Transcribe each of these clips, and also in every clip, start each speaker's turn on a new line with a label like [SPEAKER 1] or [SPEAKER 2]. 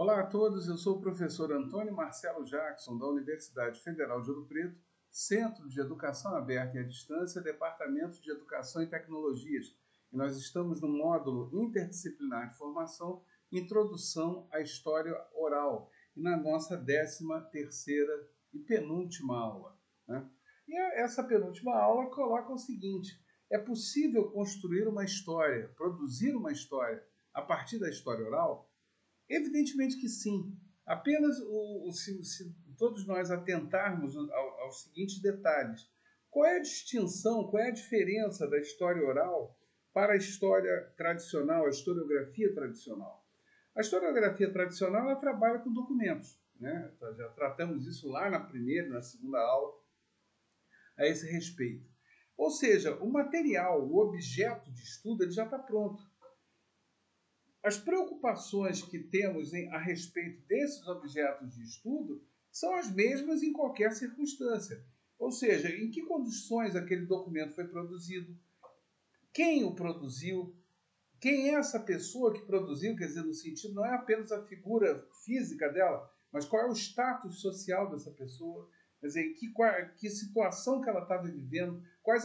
[SPEAKER 1] Olá a todos, eu sou o professor Antônio Marcelo Jackson, da Universidade Federal de Ouro Preto, Centro de Educação Aberta e à Distância, Departamento de Educação e Tecnologias. E nós estamos no módulo interdisciplinar de formação, Introdução à História Oral, e na nossa 13ª e penúltima aula, né? E essa penúltima aula coloca o seguinte: é possível construir uma história, produzir uma história a partir da história oral? Evidentemente que sim. Apenas se todos nós atentarmos aos seguintes detalhes. Qual é a distinção, qual é a diferença da história oral para a história tradicional, a historiografia tradicional? A historiografia tradicional ela trabalha com documentos, né? Já tratamos isso lá na primeira, na segunda aula, a esse respeito. Ou seja, o material, o objeto de estudo, ele já está pronto. As preocupações que temos a respeito desses objetos de estudo são as mesmas em qualquer circunstância. Ou seja, em que condições aquele documento foi produzido, quem o produziu, quem é essa pessoa que produziu, quer dizer, no sentido não é apenas a figura física dela, mas qual é o status social dessa pessoa, quer dizer, que situação que ela estava vivendo, qual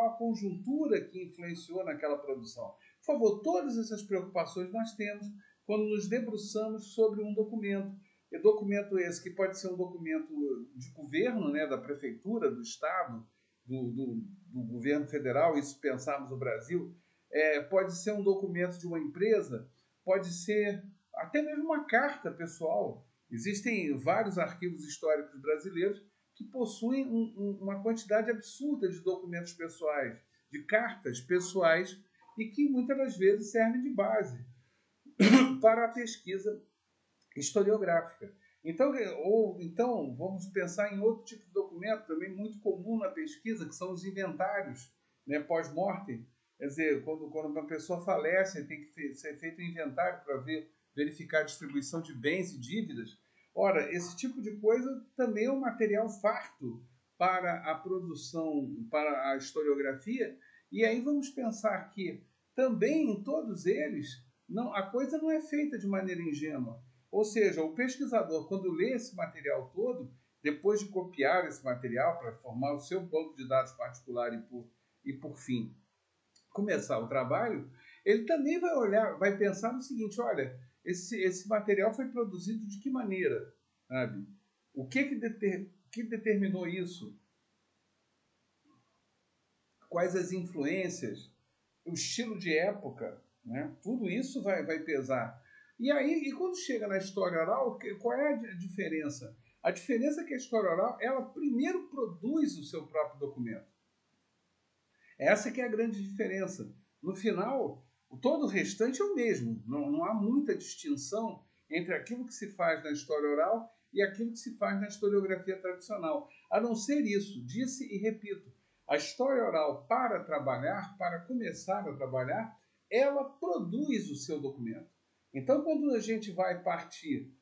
[SPEAKER 1] a conjuntura que influenciou naquela produção. Por favor, todas essas preocupações nós temos quando nos debruçamos sobre um documento. E documento esse que pode ser um documento de governo, né, da prefeitura, do Estado, do governo federal, isso pensarmos no Brasil, pode ser um documento de uma empresa, pode ser até mesmo uma carta pessoal. Existem vários arquivos históricos brasileiros que possuem uma quantidade absurda de documentos pessoais, de cartas pessoais, e que muitas das vezes servem de base para a pesquisa historiográfica. Então, vamos pensar em outro tipo de documento também muito comum na pesquisa, que são os inventários, né, pós-mortem. Quer dizer, quando uma pessoa falece, tem que ser feito um inventário para verificar a distribuição de bens e dívidas. Ora, esse tipo de coisa também é um material farto para a produção, para a historiografia. E aí vamos pensar que também em todos eles a coisa não é feita de maneira ingênua. Ou seja, o pesquisador, quando lê esse material todo, depois de copiar esse material para formar o seu banco de dados particular e por fim, começar o trabalho, ele também vai pensar no seguinte: olha, esse material foi produzido de que maneira? Sabe? O que determinou isso? Quais as influências? O estilo de época, né? Tudo isso vai pesar. E quando chega na história oral, qual é a diferença? A diferença é que a história oral, ela primeiro produz o seu próprio documento. Essa que é a grande diferença. No final, todo o restante é o mesmo. Não há muita distinção entre aquilo que se faz na história oral e aquilo que se faz na historiografia tradicional. A não ser isso, disse e repito, a história oral, para trabalhar, para começar a trabalhar, ela produz o seu documento. Então, quando a gente vai partir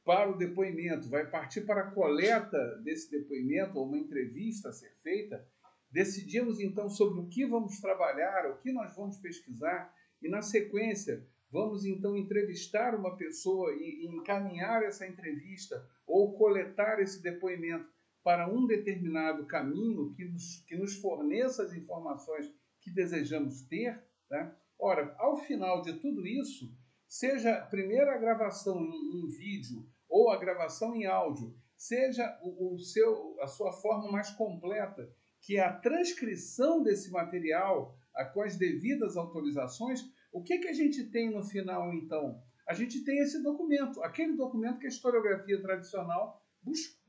[SPEAKER 1] para o depoimento, vai partir para a coleta desse depoimento, ou uma entrevista a ser feita, decidimos então sobre o que vamos trabalhar, o que nós vamos pesquisar, e na sequência vamos então entrevistar uma pessoa e encaminhar essa entrevista ou coletar esse depoimento para um determinado caminho que nos forneça as informações que desejamos ter, né? Ora, ao final de tudo isso, seja primeiro a gravação em vídeo ou a gravação em áudio, seja a sua forma mais completa, que é a transcrição desse material com as devidas autorizações, o que a gente tem no final, então? A gente tem esse documento, aquele documento que a historiografia tradicional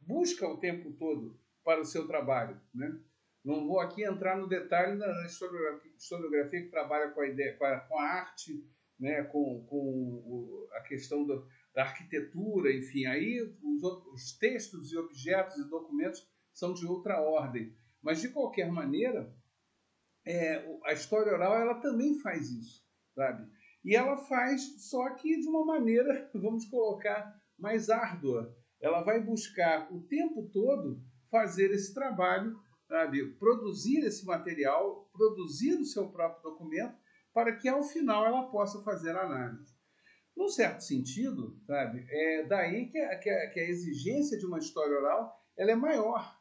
[SPEAKER 1] busca o tempo todo para o seu trabalho, né? Não vou aqui entrar no detalhe da historiografia que trabalha com a ideia, com a arte, né? com a questão da arquitetura, enfim, aí os textos e objetos e documentos são de outra ordem. Mas, de qualquer maneira, a história oral ela também faz isso, sabe? E ela faz, só que de uma maneira, vamos colocar, mais árdua. Ela vai buscar o tempo todo fazer esse trabalho, sabe? Produzir esse material, produzir o seu próprio documento, para que ao final ela possa fazer a análise. Num certo sentido, sabe, é daí que a exigência de uma história oral ela é maior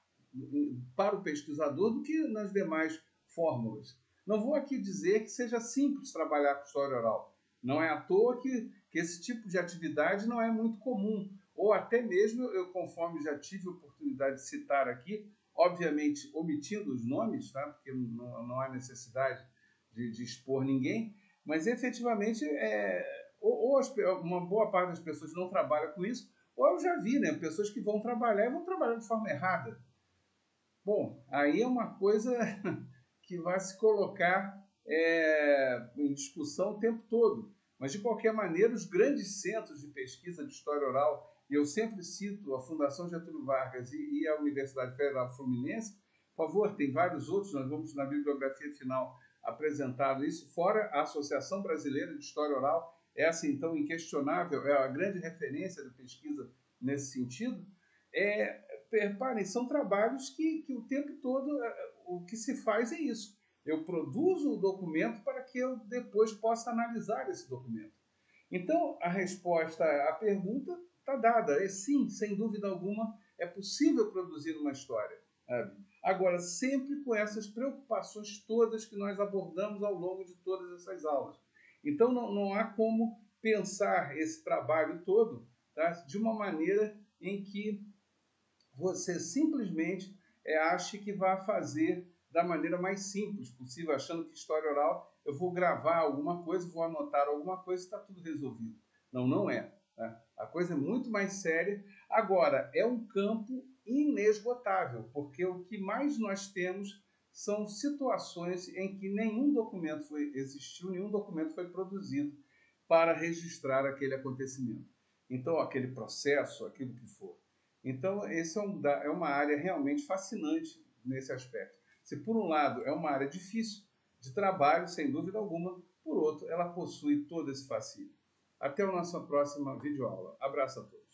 [SPEAKER 1] para o pesquisador do que nas demais fórmulas. Não vou aqui dizer que seja simples trabalhar com história oral. Não é à toa que esse tipo de atividade não é muito comum. Ou até mesmo, eu conforme já tive a oportunidade de citar aqui, obviamente omitindo os nomes, tá? Porque não há necessidade de expor ninguém, mas efetivamente uma boa parte das pessoas não trabalha com isso, ou eu já vi, né, pessoas que vão trabalhar e vão trabalhar de forma errada. Bom, aí é uma coisa que vai se colocar em discussão o tempo todo. Mas, de qualquer maneira, os grandes centros de pesquisa de história oral, e eu sempre cito a Fundação Getúlio Vargas e a Universidade Federal Fluminense, por favor, tem vários outros, nós vamos na bibliografia final apresentar isso, fora a Associação Brasileira de História Oral, essa, então, inquestionável, é a grande referência da pesquisa nesse sentido. Reparem, são trabalhos que o tempo todo o que se faz é isso. Eu produzo o documento para que eu depois possa analisar esse documento. Então, a resposta à pergunta está dada. É sim, sem dúvida alguma, é possível produzir uma história. Sabe? Agora, sempre com essas preocupações todas que nós abordamos ao longo de todas essas aulas. Então, não há como pensar esse trabalho todo, tá, de uma maneira em que você simplesmente ache que vai fazer da maneira mais simples possível, achando que história oral eu vou gravar alguma coisa, vou anotar alguma coisa e está tudo resolvido. Não, não é. Né? A coisa é muito mais séria. Agora, é um campo inesgotável, porque o que mais nós temos são situações em que nenhum documento existiu, nenhum documento foi produzido para registrar aquele acontecimento. Então, aquele processo, aquilo que for. Então, esse é uma área realmente fascinante nesse aspecto. Se, por um lado, é uma área difícil de trabalho, sem dúvida alguma, por outro, ela possui todo esse fascínio. Até a nossa próxima videoaula. Abraço a todos.